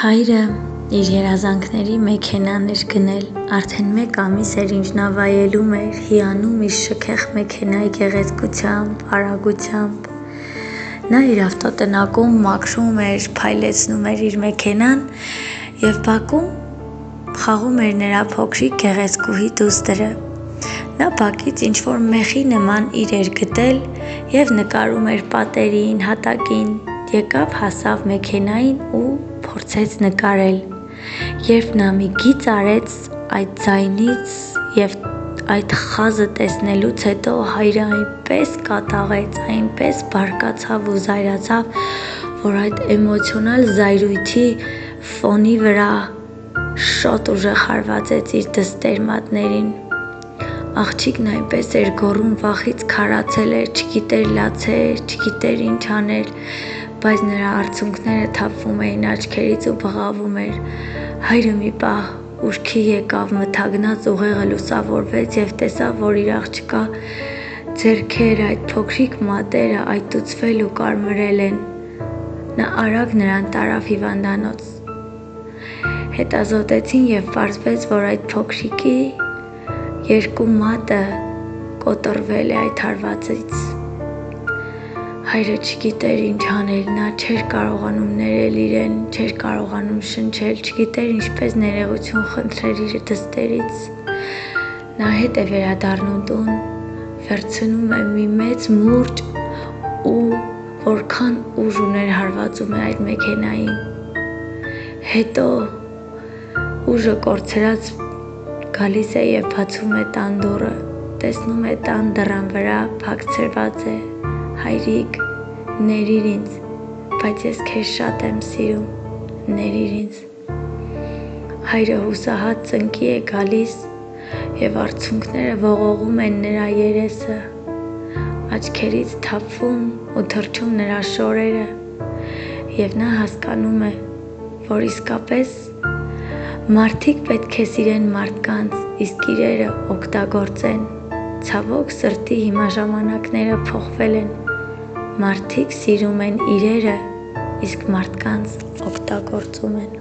Հայրը իր երազանքների մեքենան էր գնել, արդեն 1 ամիս էր ինչ նա վայելում էր, հիանում իր շքեղ մեքենայի գեղեցկությամբ, արագությամբ։ Նա իր ավտոտնակում մաքրում էր, փայլեցնում էր իր մեքենան և բակում խաղում էր նրա փոքրիկ գեղեցկուհի դուստրը։ Նա բակից ինչ-որ մեխի նման իր էր գտել և նկարում էր պատերին, հատակին, եկավ հասավ մեքենային ու փորձեց նկարել։ Երբ նա մի գիծ արեց այդ ձայնից և այդ խազը տեսնելուց հետո հայրը այնպես կատաղեց, այնպես բարկացավ ու զայրացավ, որ այդ էմոցիոնալ զայրույթի ֆոնի վրա շոտ ուժեղ հարվածեց իր դստեր մատներին։ Աղջիկն այնպես էր գոռում, վախից քարացել էր, չգիտեր լացեր, չգիտեր ինչ աներ, բայց նրա արցունքները թափվում էին աչքերից ու բղավում էր։ Հայրը մի պահ ուշքի եկավ, մթագնաց ուղեղը լուսավորվեց և տեսավ, որ իր աղջկա ձեռքերը, այդ փոքրիկ մատերը այտուցվել ու կարմրել են։ Նա արագ նրան տարավ հիվանդանոց։ Հետազոտեցին և պարզվեց, որ այդ փոքրիկի 2 մատը կոտրվել է այդ հարվածից։ Հայրը չգիտեր ինչ աներ, նա չէր կարողանում ներել իրեն, չէր կարողանում շնչել, չգիտեր ինչպես ներողություն խնդրեր իր դստերից։ Նա հետ է վերադառնում տուն, վերցնում է մի մեծ մուրճ ու որքան ուժ ուներ հարվածում է այդ մեքենային։ Հետո ուժը կորցրած գալիս է և բացում է տան դուռը, տեսնում է տան դռան վրա փակցրված է. «Հայրիկ, ներիր ինձ, բայց ես քեզ շատ եմ սիրում, ներիր ինձ»։ Հայրը հուսահատ ծնկի է գալիս և արցունքները ողողում են նրա երեսը, աչքերից թափվում ու թռչում նրա շորերը և նա հասկանում է, որ իսկապես մարդիկ պետք է սիրեն մարդկանց, իսկ իրերը օգտագործեն։ Ցավոք սրտի հիմա ժամանակները փոխվել են, մարդիկ սիրում են իրերը, իսկ մարդկանց օգտագործում են։